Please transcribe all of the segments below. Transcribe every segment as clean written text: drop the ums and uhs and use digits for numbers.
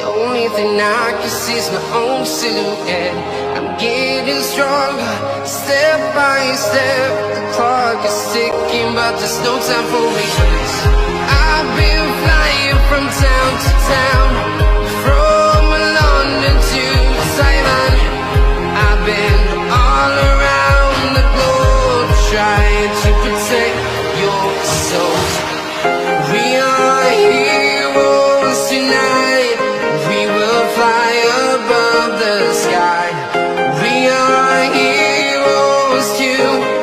The only thing I can see is my own silhouette. I'm getting stronger, step by step. The clock is ticking, but there's no time for me. I've been flying from town to town, from London to Taiwan. I've been all around the globe, trying to protect your soul. We are heroes tonight. We will fly above the sky. We are heroes tonight.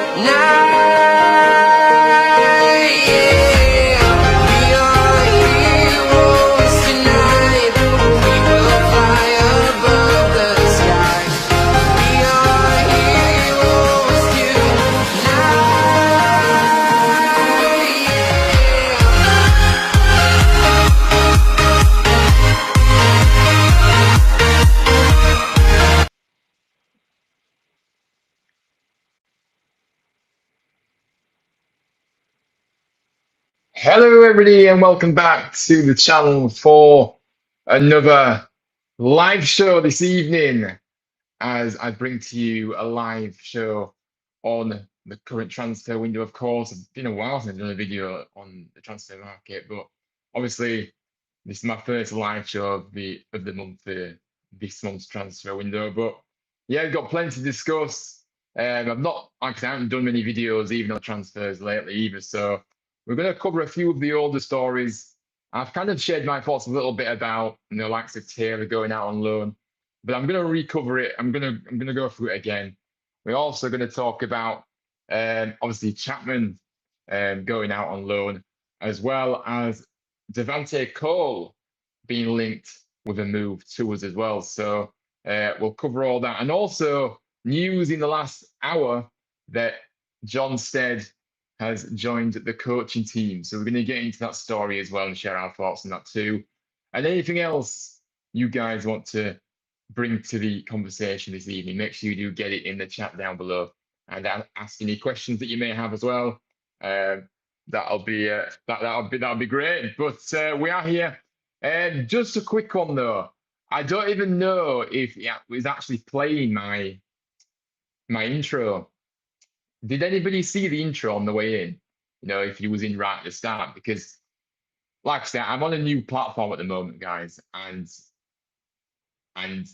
Yeah. We are heroes tonight. We will fly above the sky. We are heroes tonight. Hello, everybody, and welcome back to the channel for another live show this evening. As I bring to you a live show on the current transfer window, of course. It's been a while since I've done a video on the transfer market, but obviously, this is my first live show of the month, this month's transfer window. But yeah, we've got plenty to discuss. I've not, like I said, I haven't done many videos even on transfers lately either, so we're going to cover a few of the older stories. I've kind of shared my thoughts a little bit about, likes of Taylor going out on loan, but I'm going to recover it. I'm gonna go through it again. We're also going to talk about obviously Chapman going out on loan, as well as Devante Cole being linked with a move to us as well. So we'll cover all that, and also news in the last hour that John Stead has joined the coaching team. So we're going to get into that story as well and share our thoughts on that too. And anything else you guys want to bring to the conversation this evening, make sure you do get it in the chat down below and ask any questions that you may have as well. That'll be great. But we are here. Just a quick one though. I don't even know if it was actually playing my intro. Did anybody see the intro on the way in? If he was in right at the start, because like I said, I'm on a new platform at the moment, guys, and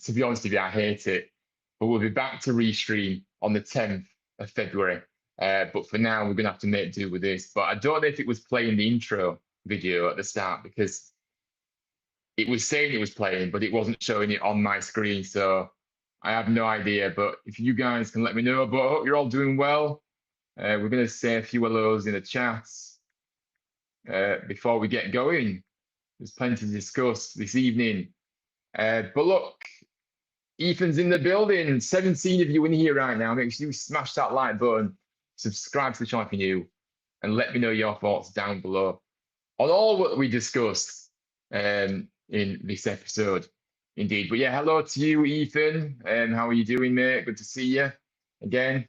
to be honest with you, I hate it. But we'll be back to restream on the 10th of February. But for now, we're gonna have to make do with this. But I don't know if it was playing the intro video at the start, because it was saying it was playing, but it wasn't showing it on my screen. So I have no idea. But if you guys can let me know, but I hope you're all doing well. We're going to say a few hellos in the chats before we get going. There's plenty to discuss this evening. But look, Ethan's in the building. 17 of you in here right now. Make sure you smash that like button, subscribe to the channel if you're new, and let me know your thoughts down below on all what we discussed in this episode. Indeed. But yeah, hello to you, Ethan. How are you doing, mate? Good to see you again.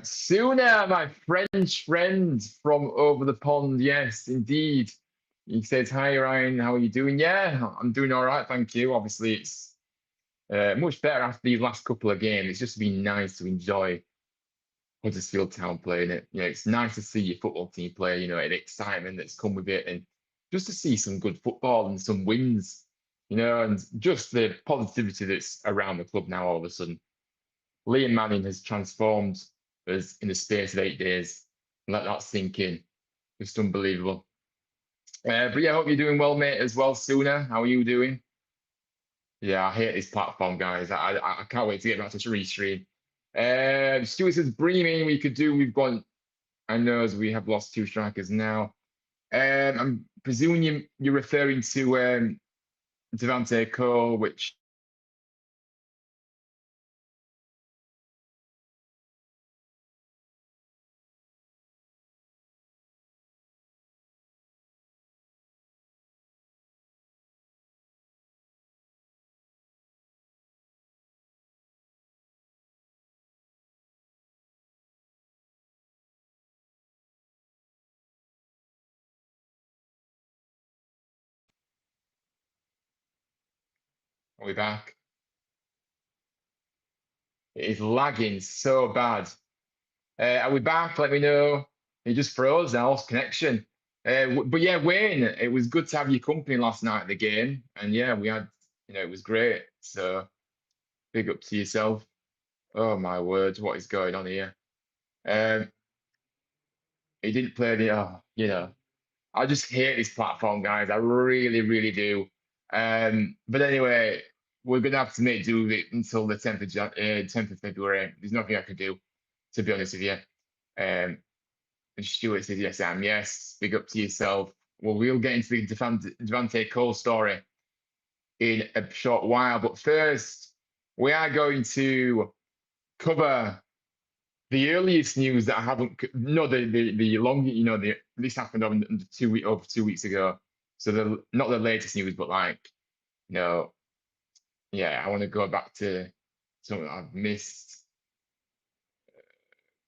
Suna, my French friend from over the pond. Yes, indeed. He says, "Hi, Ryan. How are you doing?" Yeah, I'm doing all right. Thank you. Obviously, it's much better after these last couple of games. It's just been nice to enjoy Huddersfield Town playing it. It's nice to see your football team play, and the excitement that's come with it, and just to see some good football and some wins, and just the positivity that's around the club now all of a sudden. Liam Manning has transformed us in the space of 8 days. Let that sink in. Just unbelievable. But yeah, I hope you're doing well, mate, as well, Sooner. How are you doing? Yeah, I hate this platform, guys. I can't wait to get back to restream. Stuart says, Breaming, we could do. We've gone. I know as we have lost 2 strikers now. I'm presuming you're referring to Devante Cole, which Are we back? It is lagging so bad. Are we back? Let me know. It just froze now, lost connection. But yeah, Wayne, it was good to have your company last night at the game. And yeah, we had, it was great. So big up to yourself. Oh my word, what is going on here? Um, he didn't play I just hate this platform, guys. I really, really do. But anyway, we're gonna have to make do with it until the 10th of February. There's nothing I can do, to be honest with you. Um, and Stuart says, yes, Sam, yes, big up to yourself. Well, we'll get into the Devante Cole story in a short while, but first, we are going to cover the earliest news that I haven't, no, the long, this happened over 2 weeks ago. So not the latest news, but like, you know, yeah, I want to go back to something I've missed.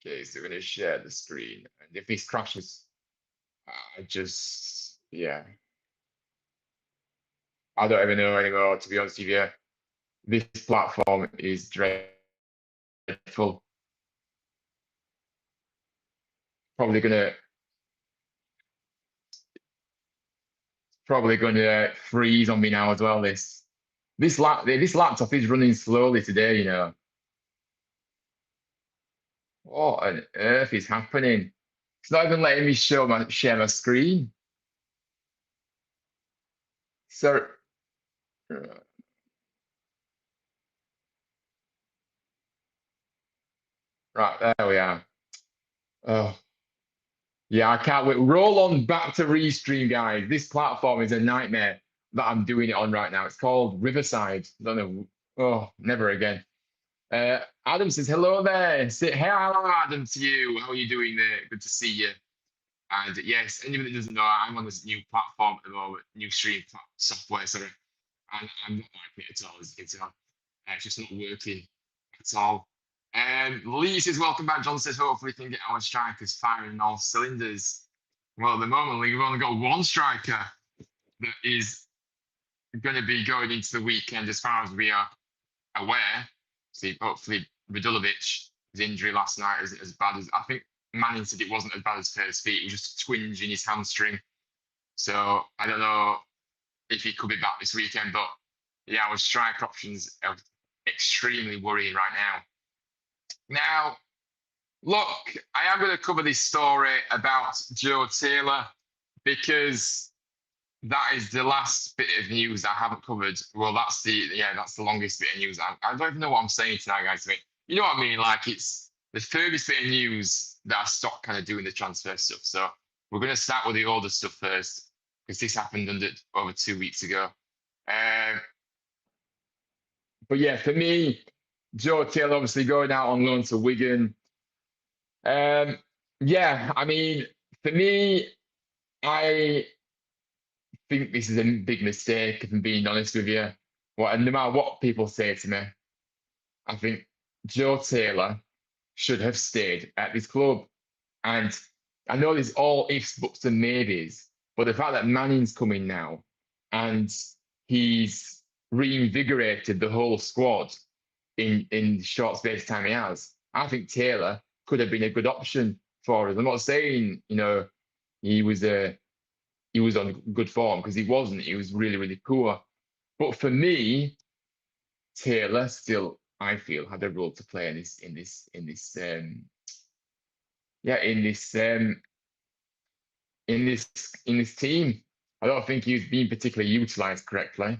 Okay, so we're going to share the screen. And if this crashes, yeah, I don't even know anymore, to be honest with you. This platform is dreadful. Probably gonna freeze on me now as well. This laptop is running slowly today, What on earth is happening? It's not even letting me share my screen. So right, there we are. Oh yeah, I can't wait. Roll on back to Restream, guys. This platform is a nightmare that I'm doing it on right now. It's called Riverside. I don't know. Oh, never again. Adam says hello there. Say hey, hello, Adam, to you. How are you doing there? Good to see you. And yes, anyone that doesn't know, I'm on this new platform at the moment, new stream software, sorry. And I'm not liking it at all, as you can tell. It's just not working at all. Lee says, welcome back. John says, hopefully we can get our strikers firing on all cylinders. Well, at the moment, we've only got one striker that is going to be going into the weekend, as far as we are aware. See, hopefully, Radulovic, his injury last night isn't as bad as I think Manning said it wasn't as bad as first feet. It was just a twinge in his hamstring. So I don't know if he could be back this weekend, but yeah, our strike options are extremely worrying right now. Now, look, I am going to cover this story about Joe Taylor because that is the last bit of news I haven't covered. Well, that's the longest bit of news. I don't even know what I'm saying tonight, guys. I mean, you know what I mean? Like it's the furthest bit of news that I stopped kind of doing the transfer stuff. So we're going to start with the older stuff first because this happened over 2 weeks ago. Um, but yeah, for me, Joe Taylor obviously going out on loan to Wigan. Yeah, I mean, for me, I think this is a big mistake, if I'm being honest with you. And no matter what people say to me, I think Joe Taylor should have stayed at this club. And I know there's all ifs, buts, and maybes, but the fact that Manning's coming now and he's reinvigorated the whole squad in the short space of time he has, I think Taylor could have been a good option for us. I'm not saying, he was on good form because he wasn't. He was really, really poor. But for me, Taylor still, I feel, had a role to play in this team. I don't think he was being particularly utilised correctly.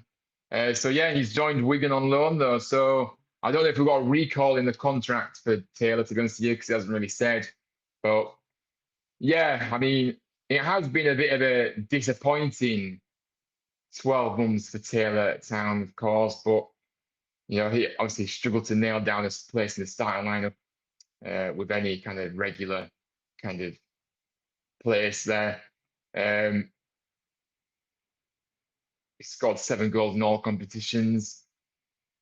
So yeah, he's joined Wigan on loan though. So I don't know if we've got a recall in the contract for Taylor to go and see because he hasn't really said. But yeah, I mean, it has been a bit of a disappointing 12 months for Taylor at Town, of course, but he obviously struggled to nail down his place in the starting lineup with any kind of regular kind of place there. Um, he scored 7 goals in all competitions,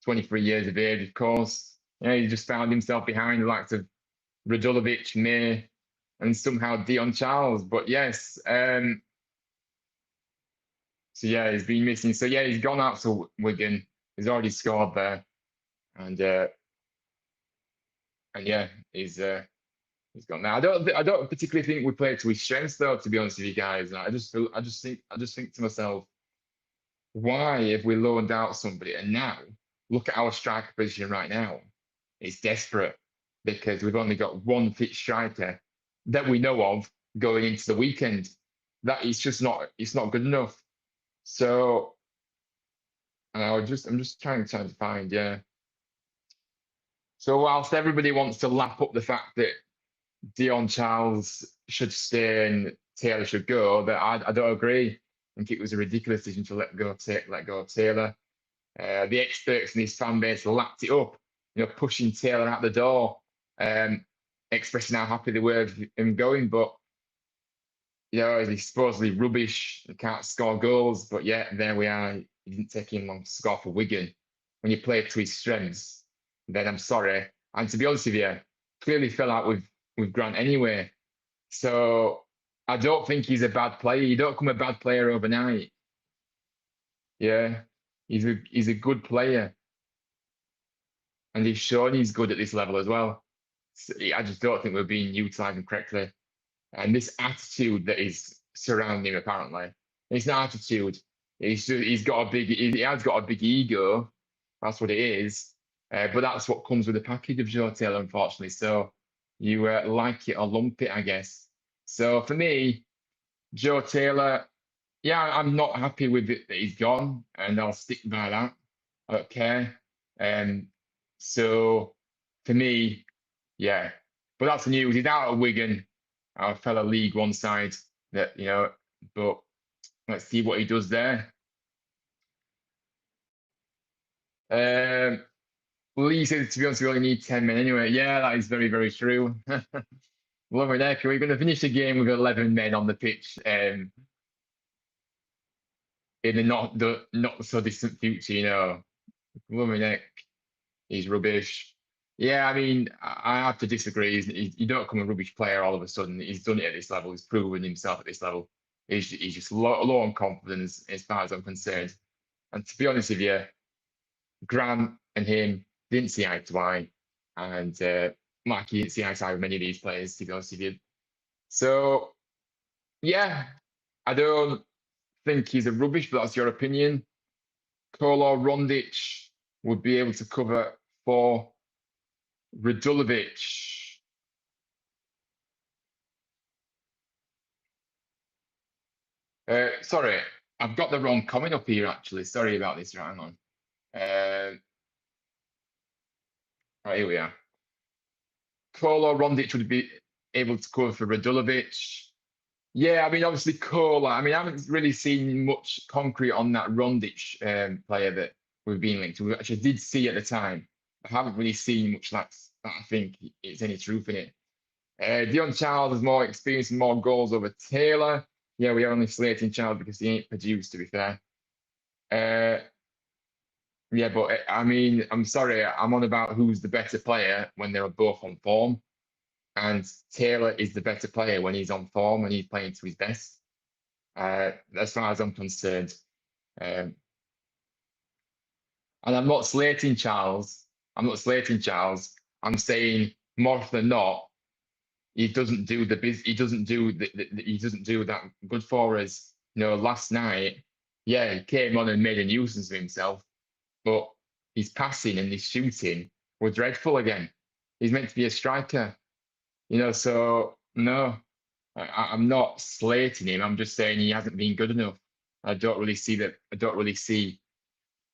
23 years of age, of course. He just found himself behind the likes of Radulovic, May, and somehow Dion Charles. But yes, so yeah, he's been missing. So yeah, he's gone out to Wigan. He's already scored there, and yeah, he's gone now. I don't particularly think we played to his strengths though, to be honest with you guys. And I just think to myself, why have we loaned out somebody? And now look at our striker position right now. It's desperate because we've only got one fit striker that we know of going into the weekend. That is just not it's not good enough. So and I'm just trying to find, yeah. So whilst everybody wants to lap up the fact that Dion Charles should stay and Taylor should go, that I don't agree. I think it was a ridiculous decision to let go of Taylor. The experts in his fan base lapped it up, pushing Taylor out the door, expressing how happy they were with him going. But he's supposedly rubbish and can't score goals. But yeah, there we are. It didn't take him long to score for Wigan. When you play to his strengths, then I'm sorry. And to be honest with you, clearly fell out with Grant anyway. So I don't think he's a bad player. You don't become a bad player overnight. Yeah, he's a good player, and he's shown he's good at this level as well. So I just don't think we're being utilised correctly. And this attitude that is surrounding him, apparently, it's not attitude. He has got a big ego. That's what it is. But that's what comes with the package of Joe Taylor, unfortunately. So you like it or lump it, I guess. So for me, Joe Taylor, yeah, I'm not happy with it that he's gone, and I'll stick by that. I don't care. So for me, yeah. But that's the news. He's out of Wigan, our fellow League One side. But let's see what he does there. Um, Lee says, to be honest, we only need 10 men anyway. Yeah, that is very, very true. Lovely heck, we're going to finish the game with 11 men on the pitch in the not so distant future, Lovely heck, he's rubbish. Yeah, I mean, I have to disagree. You don't become a rubbish player all of a sudden. He's done it at this level. He's proven himself at this level. He's just low on confidence as far as I'm concerned. And to be honest with you, Grant and him didn't see eye to eye. And Marky didn't see eye to eye with many of these players, to be honest with you. So, yeah, I don't think he's a rubbish, but that's your opinion. Kolo Rondic would be able to cover for Radulovic. Sorry, I've got the wrong comment up here, actually. Sorry about this. Right, hang on. Right, here we are. Kolo Rondic would be able to cover for Radulovic. Yeah, I mean, obviously, Kola. I mean, I haven't really seen much concrete on that Rondic player that we've been linked to. We actually did see at the time. I haven't really seen much that I think it's any truth in it. Dion Charles has more experience and more goals over Taylor. Yeah, we are only slating Charles because he ain't produced, to be fair. Yeah, but I mean, I'm sorry, I'm on about who's the better player when they're both on form. And Taylor is the better player when he's on form and he's playing to his best. As far as I'm concerned. Um, and I'm not slating Charles. I'm not slating Charles. I'm saying more often than not, he doesn't do the biz. He doesn't do he doesn't do that good for us. Last night, yeah, he came on and made a nuisance of himself, but his passing and his shooting were dreadful again. He's meant to be a striker, So no, I'm not slating him. I'm just saying he hasn't been good enough. I don't really see that. I don't really see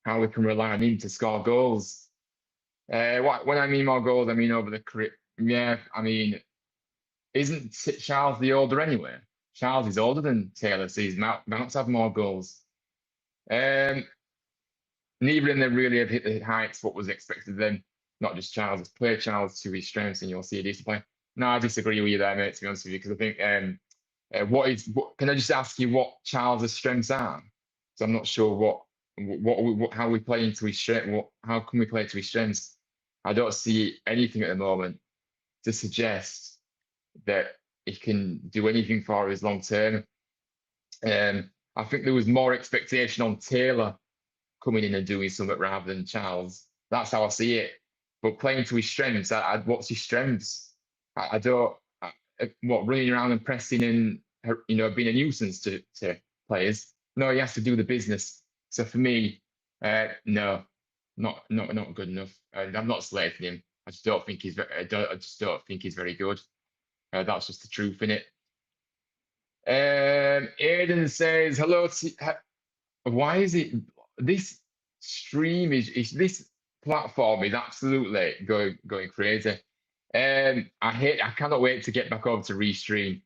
how we can rely on him to score goals. When I mean more goals, I mean over the career. Yeah, I mean, isn't Charles the older anyway? Charles is older than Taylor, so he's bound to have more goals. Um, Neither of them really have hit the heights what was expected of them. Not just Charles, it's play Charles to his strengths, and you'll see a decent play. No, I disagree with you there, mate. To be honest with you, because I think can I just ask you what Charles' strengths are? So I'm not sure how we play into his strength. How can we play to his strengths? I don't see anything at the moment to suggest that he can do anything for us long term. I think there was more expectation on Taylor coming in and doing something rather than Charles. That's how I see it. But playing to his strengths, what's his strengths? I don't. What, running around and pressing and being a nuisance to players? No, he has to do the business. So for me, no, not good enough. And I'm not slating him. I just don't think he's. I just don't think he's very good. That's just the truth in it. Aiden says hello. Why is it this stream is this platform is absolutely going crazy. I cannot wait to get back over to restream.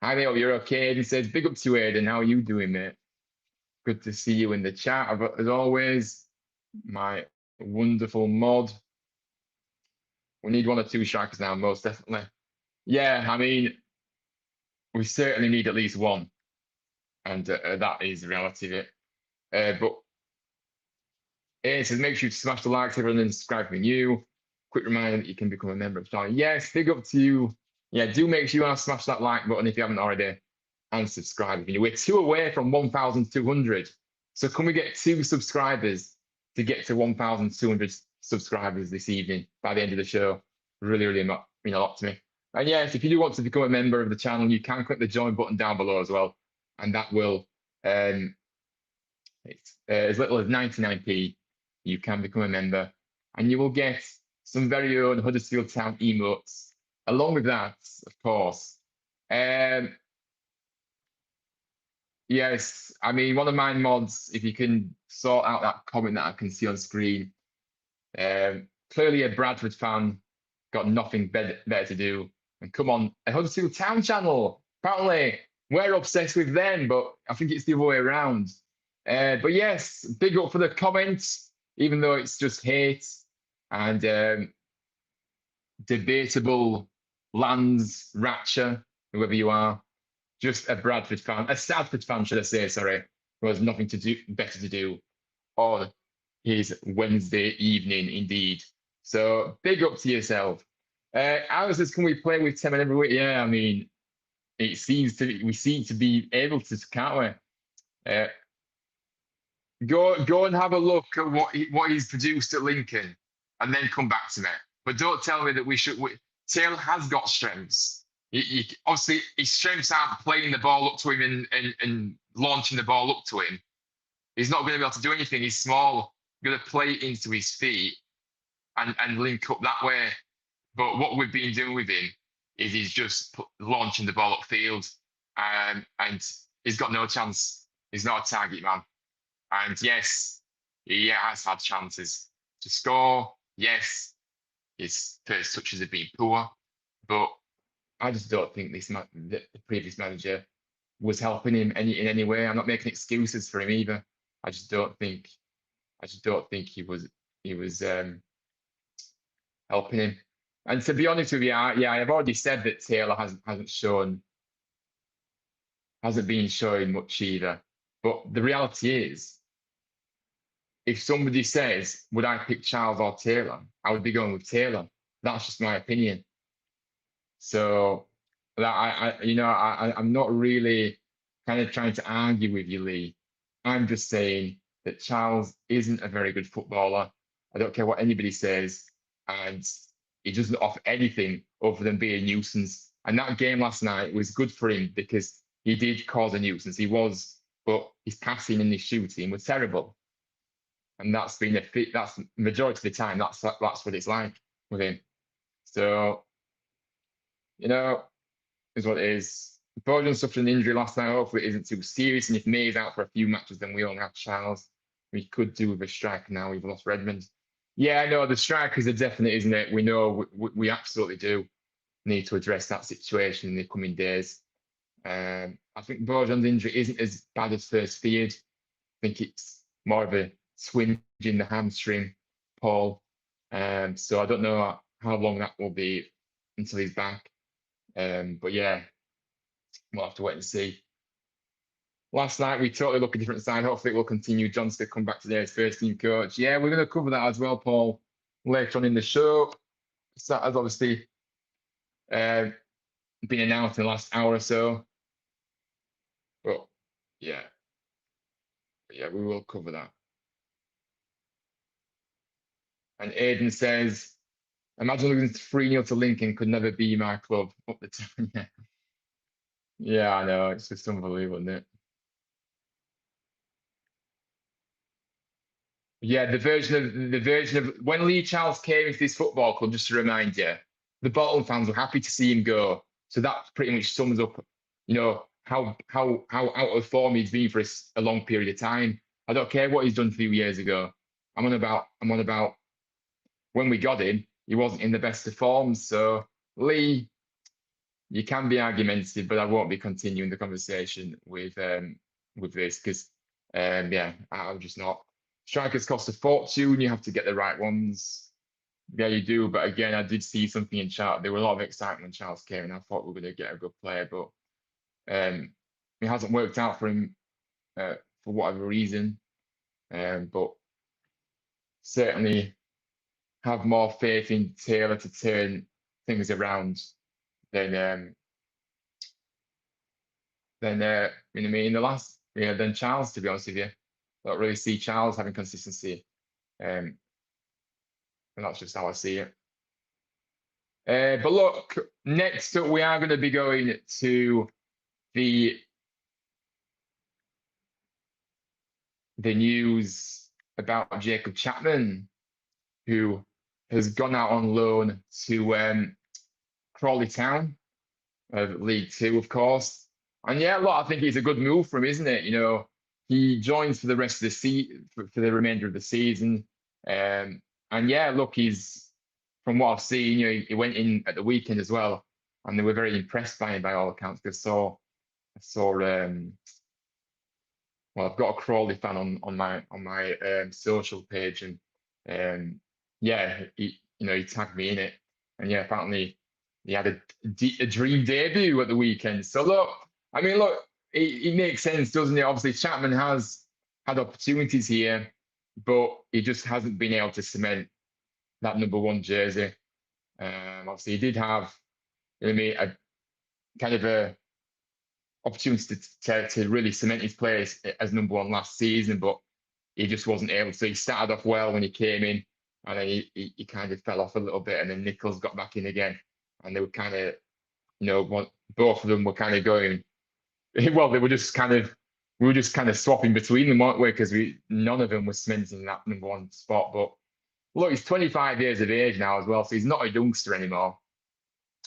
Hi there, you're okay. Aiden says, big up to Aiden. How are you doing, mate? Good to see you in the chat. As always, my wonderful mod. We need one or two strikers now, most definitely. Yeah, I mean, we certainly need at least one, and that is the reality of it. But it says, make sure to smash the like, everyone, and subscribe for new. Quick reminder that you can become a member of the channel. Yes, big up to you. Yeah, do make sure you smash that like button if you haven't already, and subscribe. We're 2 away from 1,200. So can we get 2 subscribers to get to 1,200 subscribers this evening by the end of the show? Really, really mean a lot to me. And yes, if you do want to become a member of the channel, you can click the join button down below as well, and that will it's as little as 99p. You can become a member, and you will get some very own Huddersfield Town emotes. Along with that, of course, yes, I mean, one of my mods, if you can sort out that comment that I can see on screen, clearly a Bradford fan, got nothing better to do. And come on, a Huddersfield Town channel. Apparently, we're obsessed with them, but I think it's the other way around. But yes, big up for the comments, even though it's just hate and debatable lands, Ratcher, whoever you are. Just a Bradford fan, a Sadford fan, should I say, sorry, who has nothing better to do on his Wednesday evening, indeed. So big up to yourself. Alice says, can we play with Chapman every week? Yeah, I mean, we seem to be able to, can't we? Go and have a look at what he's produced at Lincoln, and then come back to me. But don't tell me that we should. Taylor has got strengths. Obviously, his strengths aren't playing the ball up to him and launching the ball up to him. He's not going to be able to do anything. He's small. He's going to play it into his feet and link up that way. But what we've been doing with him is he's just launching the ball upfield, and he's got no chance. He's not a target man. And yes, he has had chances to score. Yes, his first touches have been poor, but I just don't think the previous manager was helping him in any way. I'm not making excuses for him either. I just don't think he was helping him. And to be honest with you, I've already said that Taylor hasn't been showing much either. But the reality is, if somebody says, would I pick Charles or Taylor? I would be going with Taylor. That's just my opinion. So that I'm not really kind of trying to argue with you, Lee. I'm just saying that Charles isn't a very good footballer. I don't care what anybody says, and he doesn't offer anything other than be a nuisance. And that game last night was good for him because he did cause a nuisance. He was, but his passing and his shooting was terrible. And that's been that's majority of the time. That's what it's like with him. So, is what it is. Bojan suffered an injury last night. Hopefully, it isn't too serious. And if May's out for a few matches, then we only have Charles. We could do with a striker now. We've lost Redmond. Yeah, I know the strikers are definite, isn't it? We know we absolutely do need to address that situation in the coming days. I think Bojan's injury isn't as bad as first feared. I think it's more of a twinge in the hamstring, Paul. So I don't know how long that will be until he's back. But yeah, we'll have to wait and see. Last night we totally look a different side. Hopefully it will continue. John's to come back today as first team coach. Yeah, we're going to cover that as well, Paul, later on in the show. So that has obviously been announced in the last hour or so. But yeah, we will cover that. And Aidan says, imagine losing 3-0 to Lincoln could never be my club up the time. Yeah. Yeah, I know. It's just unbelievable, isn't it? Yeah, the version of when Lee Charles came into this football club, just to remind you, the Bolton fans were happy to see him go. So that pretty much sums up, how out of form he's been for a long period of time. I don't care what he's done a few years ago. I'm on about when we got him, he wasn't in the best of forms. So Lee, you can be argumentative, but I won't be continuing the conversation with this because yeah, I'm just not. Strikers cost a fortune. You have to get the right ones. Yeah, you do. But again, I did see something in Charles. There were a lot of excitement when Charles came, and I thought we were going to get a good player, but um, it hasn't worked out for him for whatever reason. But certainly have more faith in Taylor to turn things around than in the last than Charles. To be honest with you, I don't really see Charles having consistency, um, and that's just how I see it. But look, next up we are going to be going to the the news about Jacob Chapman, who has gone out on loan to Crawley Town of League Two, of course. And yeah, look, I think it's a good move for him, isn't it? He joins for the rest of the for the remainder of the season. And yeah, look, he's from what I've seen, he went in at the weekend as well, and they were very impressed by him by all accounts. Because I saw well, I've got a Crawley fan on my social page, and yeah, he tagged me in it, and yeah, apparently he had a dream debut at the weekend. So look, I mean, look, it makes sense, doesn't it? Obviously, Chapman has had opportunities here, but he just hasn't been able to cement that number one jersey. Obviously, he did have, a kind of a opportunity to really cement his place as number one last season, but he just wasn't able to. He started off well when he came in, and then he kind of fell off a little bit, and then Nichols got back in again, and they were kind of, both of them were kind of going, well, they were just kind of, we were just kind of swapping between them, weren't we? Because none of them was cementing that number one spot. But look, he's 25 years of age now as well, so he's not a youngster anymore.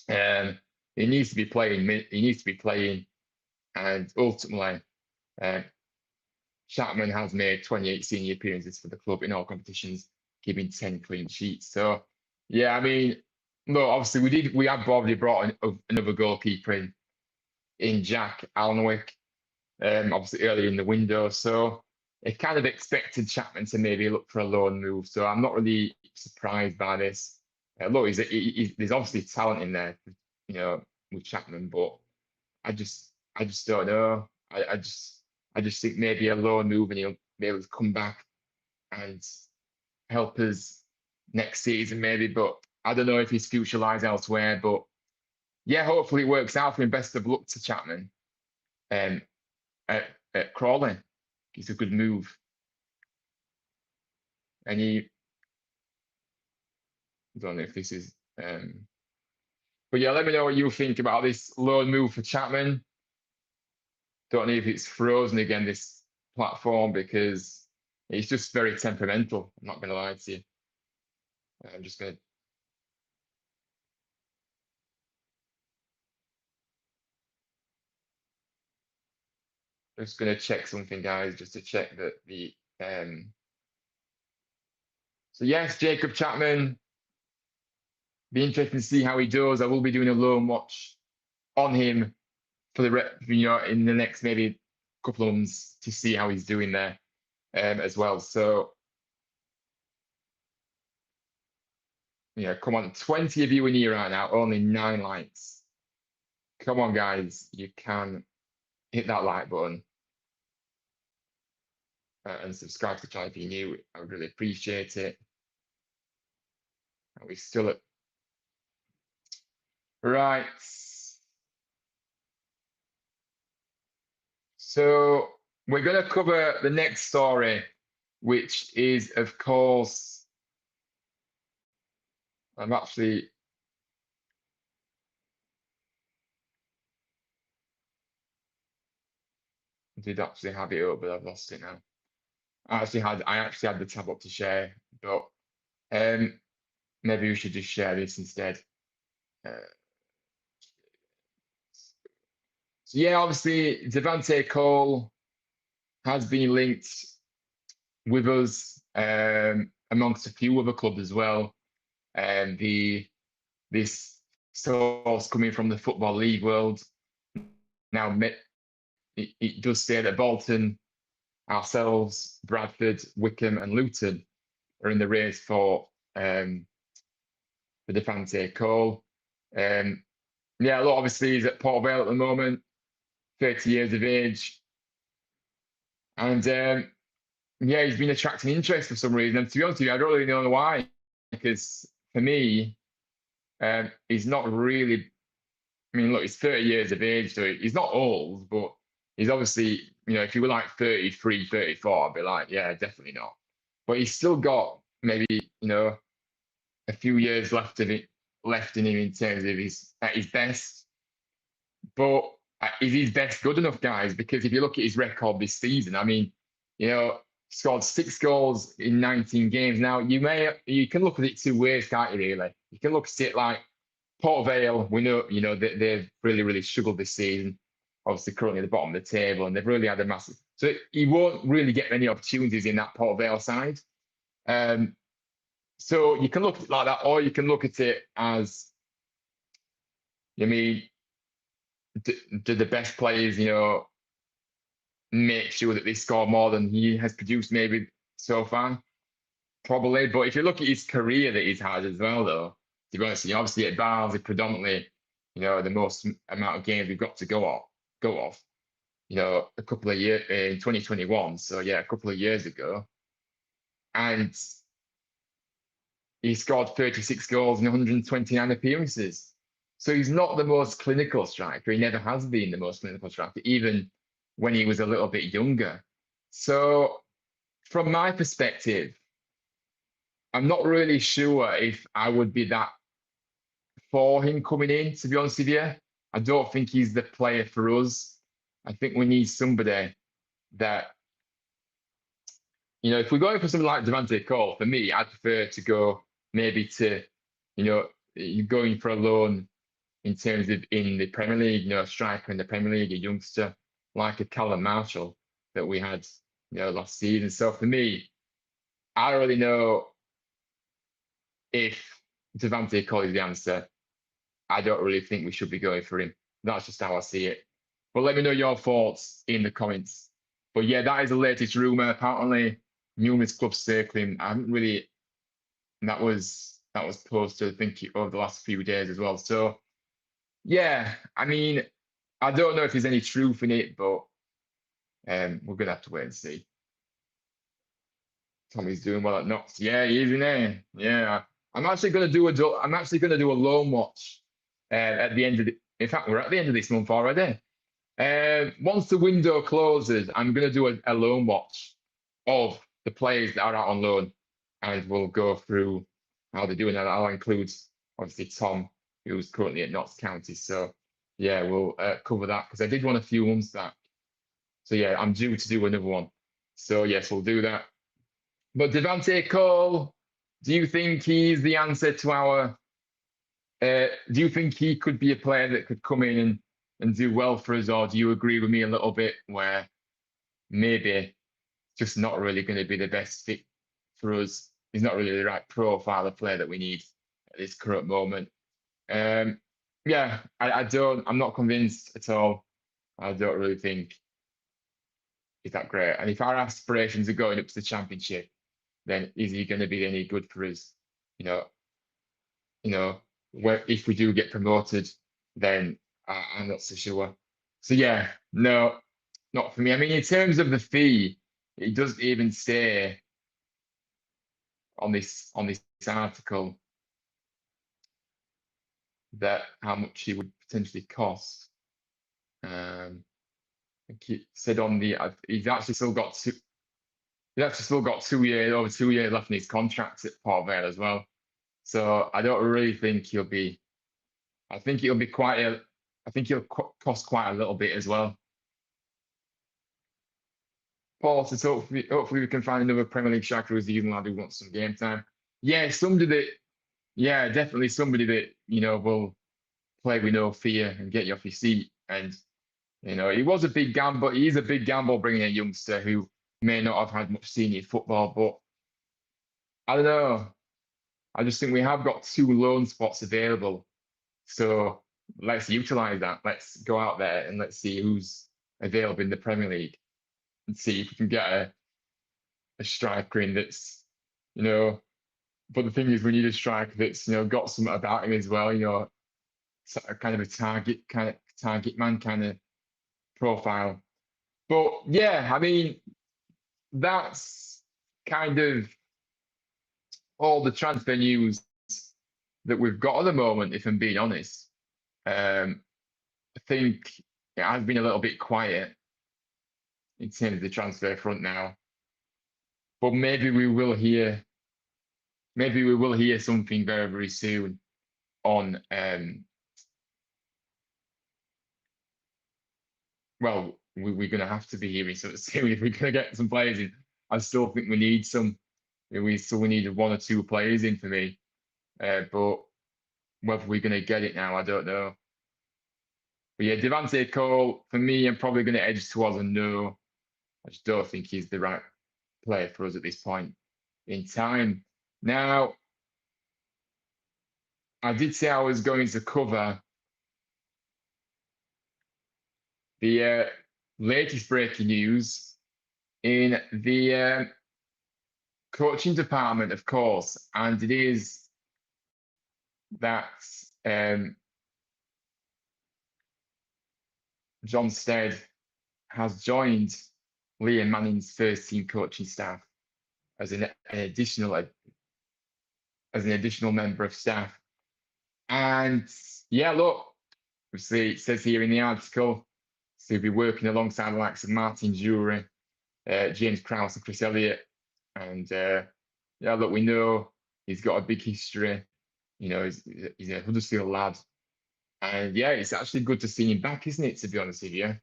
He needs to be playing. He needs to be playing, and ultimately, uh, Chapman has made 28 senior appearances for the club in all competitions, keeping 10 clean sheets. So, yeah, I mean, look, obviously we have already brought another goalkeeper in Jack Alnwick, obviously early in the window. So it kind of expected Chapman to maybe look for a loan move. So I'm not really surprised by this. Look, there's obviously talent in there, with Chapman, but I just don't know. I just think maybe a loan move and he'll be able to come back and help us next season, maybe. But I don't know if his future lies elsewhere. But yeah, hopefully it works out for him. Best of luck to Chapman um, at Crawley. It's a good move. And I don't know if this is. But yeah, let me know what you think about this loan move for Chapman. Don't know if it's frozen again, this platform, because it's just very temperamental. I'm not going to lie to you. I'm just gonna check something, guys, just to check that the so yes, Jacob Chapman. Be interesting to see how he does. I will be doing a loan watch on him for in the next maybe couple of months to see how he's doing there as well. So yeah, come on, 20 of you in here right now, only 9 likes. Come on, guys, you can hit that like button and subscribe to the channel if you're new. I would really appreciate it. Are we still at right? So we're going to cover the next story, which is, of course, I'm actually did actually have it up, but I've lost it now. I actually had the tab up to share, but um, maybe we should just share this instead. Uh, so yeah, obviously Devante Cole has been linked with us amongst a few other clubs as well. And this source coming from the Football League world now it does say that Bolton, ourselves, Bradford, Wickham, and Luton are in the race for Devante Cole. Yeah, look, obviously he's at Port Vale at the moment, 30 years of age, and yeah, he's been attracting interest for some reason. And to be honest with you, I don't really know why, because for me, he's not really. I mean, look, he's 30 years of age, so he's not old, but he's obviously, if he were like 33, 34, I'd be like, yeah, definitely not. But he's still got maybe, a few years left in him in terms of at his best. But is his best good enough, guys? Because if you look at his record this season, I mean, scored 6 goals in 19 games. Now you can look at it two ways, can't you? Really, you can look at it like Port Vale. We know, they've really, really struggled this season. Obviously, currently at the bottom of the table, and they've really had a massive. So he won't really get many opportunities in that Port Vale side. So you can look at it like that, or you can look at it as, I mean, do the best players, make sure that they score more than he has produced maybe so far? Probably. But if you look at his career that he's had as well, though, to be honest, obviously at Barnsley predominantly, the most amount of games we've got to go off, a couple of years in 2021. So yeah, a couple of years ago. And he scored 36 goals in 129 appearances. So he's not the most clinical striker. He never has been the most clinical striker, even when he was a little bit younger. So from my perspective, I'm not really sure if I would be that for him coming in, to be honest with you. I don't think he's the player for us. I think we need somebody that, if we're going for something like Devante Cole, for me, I'd prefer to go maybe to, you're going for a loan in terms of in the Premier League, a striker in the Premier League, a youngster like a Callum Marshall that we had, last season. So for me, I don't really know if Devante Cole is the answer. I don't really think we should be going for him. That's just how I see it. But let me know your thoughts in the comments. But yeah, that is the latest rumor. Apparently, numerous clubs circling. I haven't really. That was posted, I think, over the last few days as well. So yeah, I mean, I don't know if there's any truth in it, but we're gonna have to wait and see. Tommy's doing well at Knox. Yeah, he is in there. Yeah, I'm actually gonna do a loan watch at the end of the. In fact, we're at the end of this month already. Once the window closes, I'm gonna do a loan watch of the players that are out on loan, and we'll go through how they're doing. And I'll include obviously Tom, who's currently at Notts County. So yeah, we'll cover that because I did one a few months back. So yeah, I'm due to do another one. So yes, we'll do that. But Devante Cole, do you think he's the answer to our? Do you think he could be a player that could come in and do well for us, or do you agree with me a little bit where maybe just not really going to be the best fit for us? He's not really the right profile of player that we need at this current moment. Yeah, I'm not convinced at all. I don't really think he's that great. And if our aspirations are going up to the championship, then is he going to be any good for us? Where if we do get promoted, then I'm not so sure. So yeah, no, not for me. I mean, in terms of the fee, it doesn't even say on this article that how much he would potentially cost. I think it said on the he's actually still got 2 years, over 2 years left in his contract at Port Vale as well. So I don't really think he'll be. I think it'll be quite a. I think he'll cost quite a little bit as well. Paul says hopefully we can find another Premier League striker who's the young lad who wants some game time. Yeah, somebody that. Yeah, definitely somebody that will play with no fear and get you off your seat. And he was a big gamble. He is a big gamble bringing a youngster who may not have had much senior football, but I don't know. I just think we have got 2 loan spots available. So let's utilize that. Let's go out there and let's see who's available in the Premier League and see if we can get a striker in that's, but the thing is we need a striker that's, got something about him as well, kind of a target man kind of profile. But yeah, I mean, that's kind of all the transfer news that we've got at the moment, if I'm being honest. I think it has been a little bit quiet in terms of the transfer front now, but maybe we will hear something very, very soon on. Well, we're going to have to be hearing something soon if we're going to get some players in. I still think we need some. We still need 1 or 2 players in for me, but whether we're going to get it now, I don't know. But yeah, Devante Cole, for me, I'm probably going to edge towards a no. I just don't think he's the right player for us at this point in time. Now, I did say I was going to cover the latest breaking news in the coaching department, of course, and it is that John Stead has joined Liam Manning's first team coaching staff as an additional member of staff. And yeah, look, obviously it says here in the article, so he'll be working alongside the likes of Martin Jury, James Krause, and Chris Elliott. And yeah, look, we know he's got a big history. He's a Huddersfield lad. And yeah, it's actually good to see him back, isn't it, to be honest with you?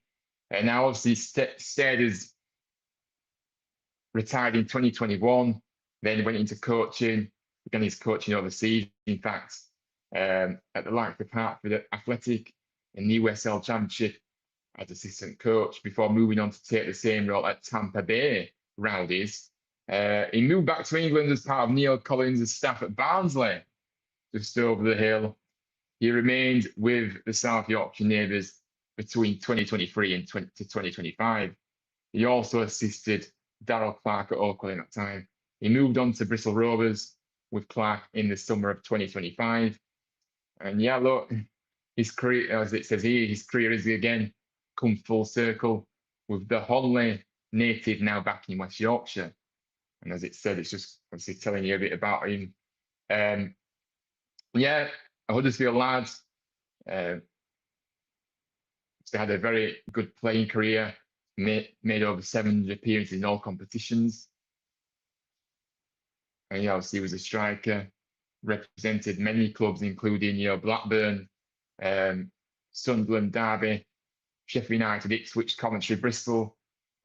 And now, obviously, Stead is retired in 2021, then went into coaching, began his coaching overseas. In fact, at the likes of Hartford Athletic in the USL Championship as assistant coach before moving on to take the same role at Tampa Bay Rowdies. He moved back to England as part of Neil Collins' staff at Barnsley, just over the hill. He remained with the South Yorkshire neighbours between 2023 and 2025. He also assisted Darrell Clark at Oakwell in that time. He moved on to Bristol Rovers with Clark in the summer of 2025. And yeah, look, his career, as it says here, his career has again come full circle with the Honley native now back in West Yorkshire. And as it said, it's just obviously telling you a bit about him. Yeah, a Huddersfield lad. He had a very good playing career, made over 700 appearances in all competitions. And he obviously was a striker, represented many clubs, including Blackburn, Sunderland, Derby, Sheffield United, Ipswich, Coventry, Bristol,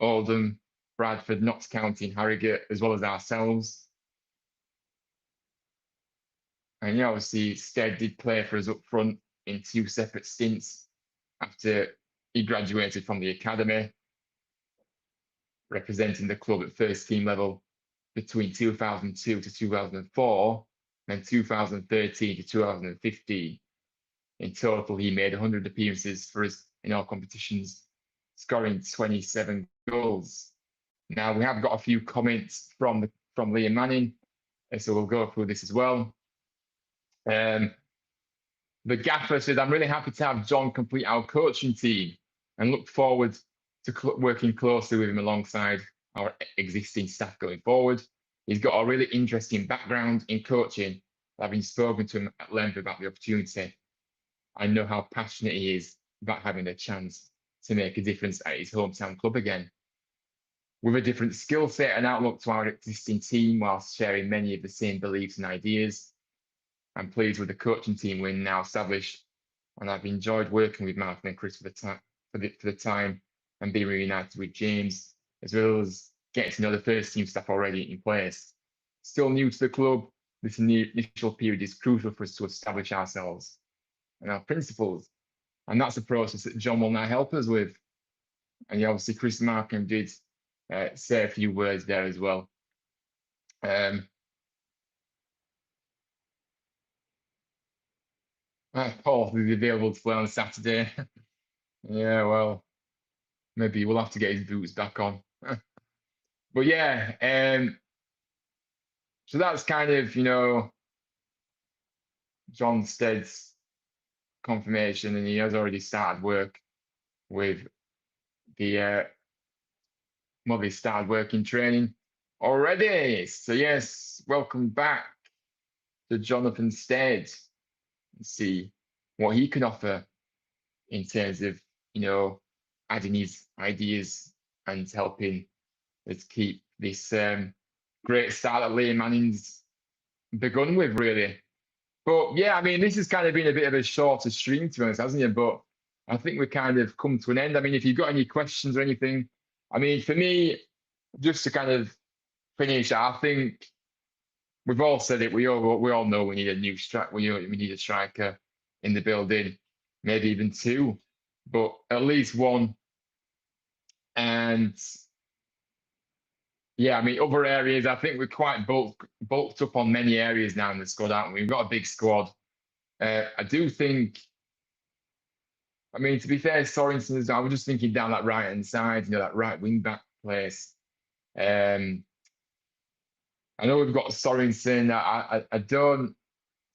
Oldham, Bradford, Notts County, and Harrogate, as well as ourselves. And obviously, Stead did play for us up front in 2 separate stints after he graduated from the academy, representing the club at first team level between 2002 to 2004 and 2013 to 2015. In total, he made 100 appearances for us in all competitions, scoring 27 goals. Now, we have got a few comments from Liam Manning, so we'll go through this as well. The gaffer says, I'm really happy to have John complete our coaching team and look forward to working closely with him alongside our existing staff going forward. He's got a really interesting background in coaching. Having spoken to him at length about the opportunity, I know how passionate he is about having a chance to make a difference at his hometown club again. With a different skill set and outlook to our existing team, whilst sharing many of the same beliefs and ideas, I'm pleased with the coaching team we're now established, and I've enjoyed working with Martin and Chris for the time and being reunited with James, as well as getting to know the first team staff already in place. Still new to the club, this initial period is crucial for us to establish ourselves and our principles, and that's a process that John will now help us with. And obviously, Chris Markham did say a few words there as well. Paul will be available to play on Saturday. Yeah, well, maybe we'll have to get his boots back on. But yeah, so that's kind of, John Stead's confirmation, and he has already started work with the, he started work in training already. So yes, welcome back to Jonathan Stead and see what he can offer in terms of, adding his ideas and helping us keep this great start that Liam Manning's begun with, really. But yeah, I mean, this has kind of been a bit of a shorter stream, to be honest, hasn't it? But I think we kind of come to an end. I mean, if you've got any questions or anything, I mean, for me, just to kind of finish, I think we've all said it. We all know we need a new strike. We need a striker in the building, maybe even two, but at least one. And yeah, I mean, other areas, I think we're quite bulked up on many areas now in the squad, aren't we? We've got a big squad. I do think, I mean, to be fair, Sorensen, I was just thinking down that right hand side, that right wing back place. I know we've got Sorensen. I don't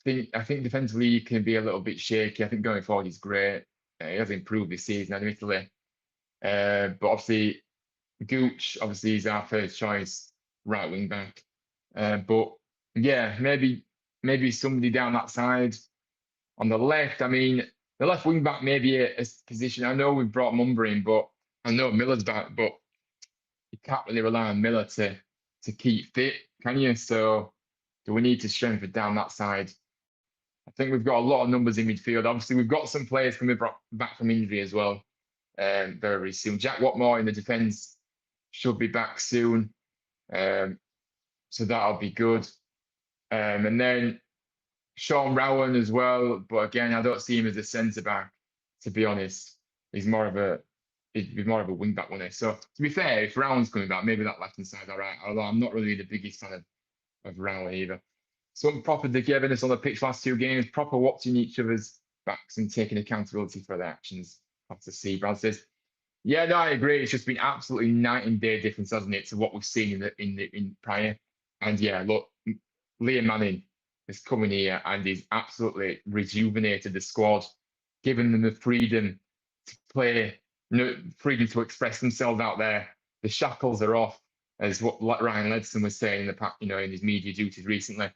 think, I think defensively he can be a little bit shaky. I think going forward he's great. He has improved this season, admittedly. But obviously, Gooch, obviously, is our first choice right wing back. But yeah, maybe somebody down that side. On the left, I mean, the left wing back may be a position. I know we've brought Mumber in, but I know Miller's back, but you can't really rely on Miller to keep fit, can you? So do we need to strengthen down that side? I think we've got a lot of numbers in midfield. Obviously, we've got some players coming back from injury as well, very, very soon. Jack Watmore in the defence should be back soon, so that'll be good. And then Sean Rowan as well, but again, I don't see him as a centre back. To be honest, he'd be more of a wing back, wouldn't he? So to be fair, if Rowan's coming back, maybe that left hand side, all right. Although I'm not really the biggest fan of Rowan either. Some proper togetherness on the pitch last two games, proper watching each other's backs and taking accountability for their actions. Have to see. Brad says, yeah, no, I agree. It's just been absolutely night and day difference, hasn't it, to what we've seen in prior. And yeah, look, Liam Manning has come in here and he's absolutely rejuvenated the squad, given them the freedom to play, freedom to express themselves out there. The shackles are off, as what Ryan Ledson was saying in his media duties recently.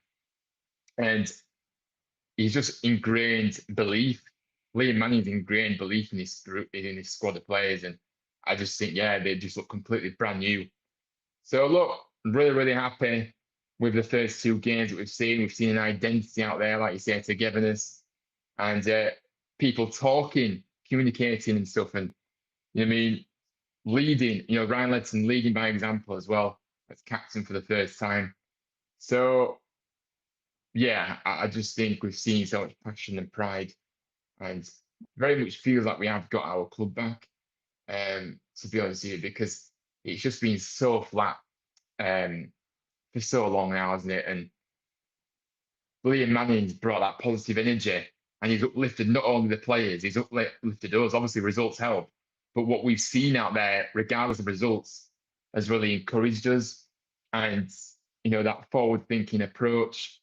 And he's just ingrained belief. Liam Manning's ingrained belief in his group, in his squad of players, and I just think, yeah, they just look completely brand new. So look, really, really happy with the first two games that we've seen. We've seen an identity out there, like you say, togetherness, and people talking, communicating, and stuff. And I mean, leading. Ryan Ledson leading by example as well as captain for the first time. So yeah, I just think we've seen so much passion and pride, and very much feels like we have got our club back. To be honest with you, because it's just been so flat for so long now, hasn't it? And Liam Manning's brought that positive energy, and he's uplifted not only the players, he's uplifted us. Obviously, results help, but what we've seen out there, regardless of results, has really encouraged us. And that forward-thinking approach.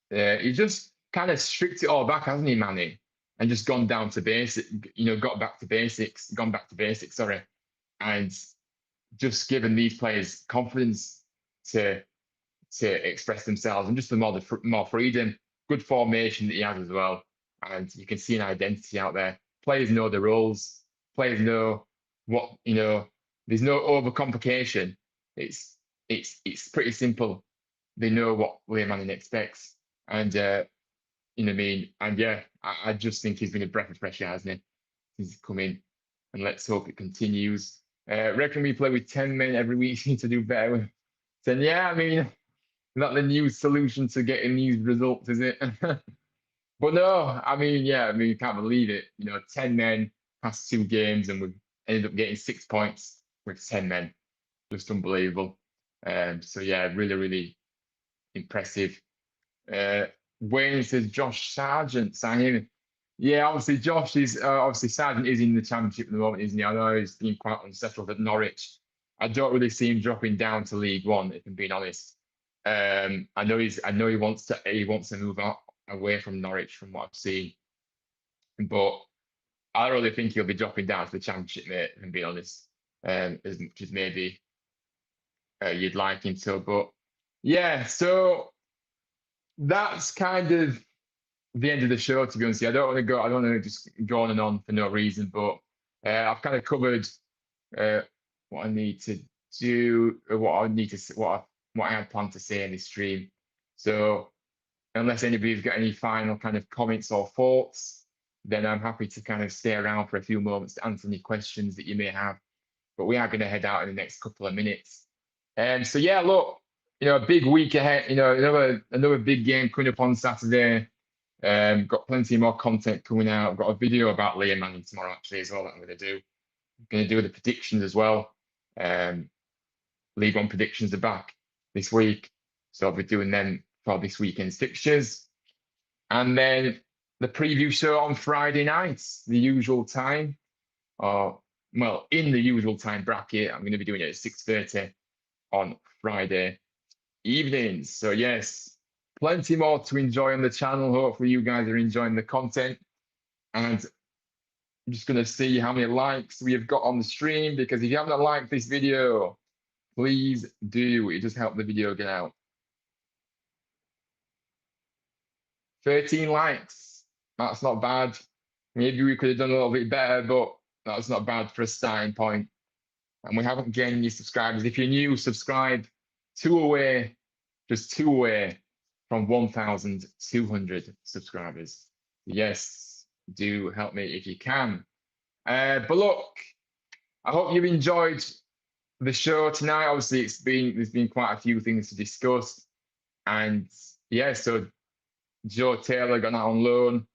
He just kind of stripped it all back, hasn't he, Manning? And just gone down to basic, gone back to basics, sorry. And just given these players confidence to express themselves and just more freedom. Good formation that he has as well. And you can see an identity out there. Players know the roles. Players know what, there's no overcomplication. It's pretty simple. They know what Liam Manning expects. And you know what I mean? And yeah, I just think he's been a breath of fresh air, hasn't he? He's come in, and let's hope it continues. Reckon we play with 10 men every week to do better. Then yeah, I mean, not the new solution to getting these results, is it? But no, I mean, yeah, I mean, you can't believe it. You know, 10 men past 2 games, and we've ended up getting 6 points with 10 men. Just unbelievable. So yeah, really, really impressive. Uh, Wayne says Josh Sargent signing. Yeah, obviously Josh is obviously Sargent is in the championship at the moment, isn't he? I know he's been quite unsettled at Norwich. I don't really see him dropping down to League One, if I'm being honest. I know he wants to move out away from Norwich from what I've seen, but I don't really think he'll be dropping down to the championship, mate, if I'm being honest. As much as maybe you'd like him to, but yeah, so that's kind of the end of the show, to be honest. I don't want to go. I don't want to just go on and on for no reason. But I've kind of covered uh, what I need to do, what I need to, what I had planned to say in this stream. So unless anybody's got any final kind of comments or thoughts, then I'm happy to kind of stay around for a few moments to answer any questions that you may have. But we are going to head out in the next couple of minutes. So yeah, look, a big week ahead. Another big game coming up on Saturday. Got plenty more content coming out. I've got a video about Liam Manning tomorrow actually as well that I'm going to do. I'm going to do the predictions as well. League One predictions are back this week, so I'll be doing them for this weekend's fixtures. And then the preview show on Friday nights, the usual time, or well, in the usual time bracket. I'm going to be doing it at 6:30 on Friday evenings. So yes, plenty more to enjoy on the channel. Hopefully you guys are enjoying the content. And I'm just going to see how many likes we have got on the stream, because if you haven't liked this video, please do. It just helps the video get out. 13 likes. That's not bad. Maybe we could have done a little bit better, but that's not bad for a starting point. And we haven't gained any subscribers. If you're new, subscribe. Just two away from 1,200 subscribers. Yes, do help me if you can. But look, I hope you've enjoyed the show tonight. Obviously, there's been quite a few things to discuss, and yeah, so Joe Taylor gone out on loan,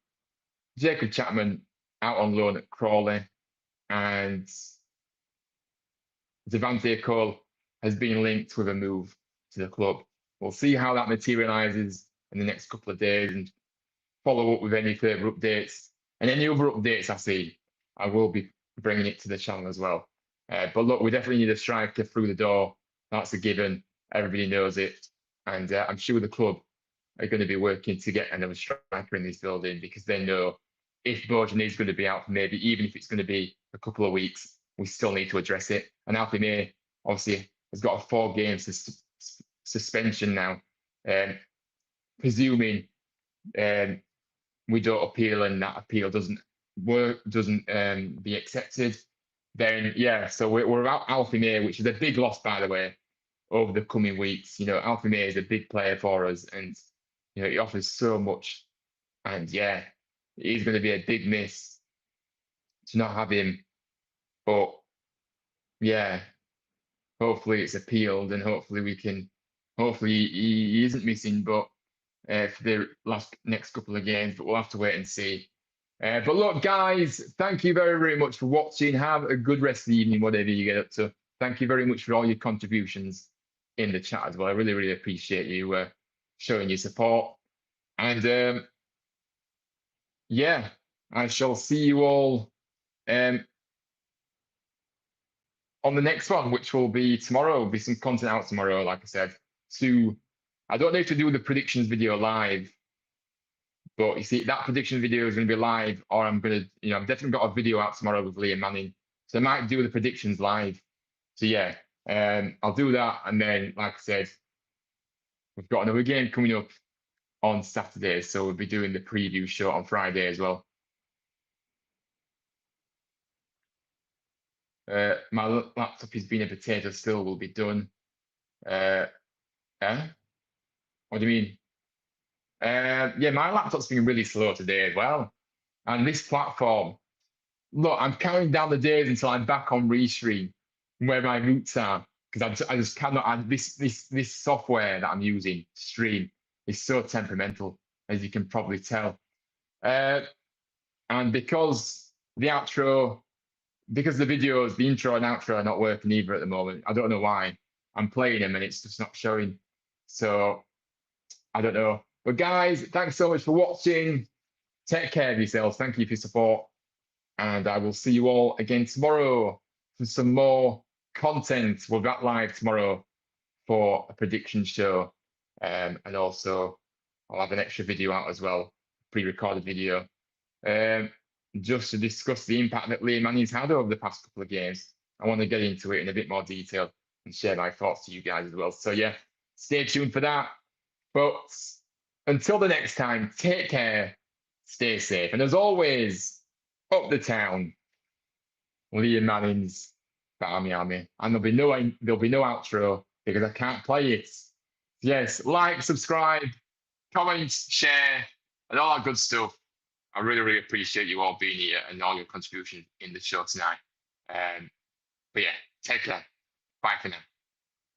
Jacob Chapman out on loan at Crawley, and Devante Cole has been linked with a move to the club. We'll see how that materialises in the next couple of days, and follow up with any further updates and any other updates I see. I will be bringing it to the channel as well. But look, we definitely need a striker through the door. That's a given. Everybody knows it. And I'm sure the club are going to be working to get another striker in this building, because they know if Bojan is going to be out for maybe, even if it's going to be a couple of weeks, we still need to address it. And Alfie May, obviously, has got a 4-game suspension now. Presuming we don't appeal and that appeal doesn't be accepted, then yeah, so we're about Alfie May, which is a big loss, by the way, over the coming weeks. Alfie May is a big player for us, and he offers so much, and yeah, he's going to be a big miss to not have him. But yeah, hopefully it's appealed, and hopefully he isn't missing, but for the next couple of games, but we'll have to wait and see. But look, guys, thank you very, very much for watching. Have a good rest of the evening, whatever you get up to. Thank you very much for all your contributions in the chat as well. I really, really appreciate you showing your support. And yeah, I shall see you all on the next one, which will be tomorrow. There'll be some content out tomorrow, like I said. I don't know if to do the predictions video live, but you see, that prediction video is going to be live, or I've definitely got a video out tomorrow with Liam Manning. So I might do the predictions live. So yeah, I'll do that. And then, like I said, we've got another game coming up on Saturday. So we'll be doing the preview show on Friday as well. My laptop is being a potato still, will be done. Yeah? What do you mean? Yeah, my laptop's been really slow today as well. And this platform, look, I'm counting down the days until I'm back on Restream, where my roots are, because I just cannot. This software that I'm using to stream is so temperamental, as you can probably tell. Uh, and because the videos, the intro and outro are not working either at the moment. I don't know why. I'm playing them and it's just not showing. So I don't know. But guys, thanks so much for watching. Take care of yourselves. Thank you for your support. And I will see you all again tomorrow for some more content. We'll be back live tomorrow for a prediction show. And also, I'll have an extra video out as well, pre-recorded video, um, just to discuss the impact that Liam Manning's had over the past couple of games. I want to get into it in a bit more detail and share my thoughts to you guys as well. So yeah, stay tuned for that. But until the next time, take care, stay safe, and as always, up the town, Liam Manning's Barmy Army, and there'll be no outro because I can't play it. Yes, like, subscribe, comment, share, and all that good stuff. I really, really appreciate you all being here and all your contribution in the show tonight. But yeah, take care. Bye for now.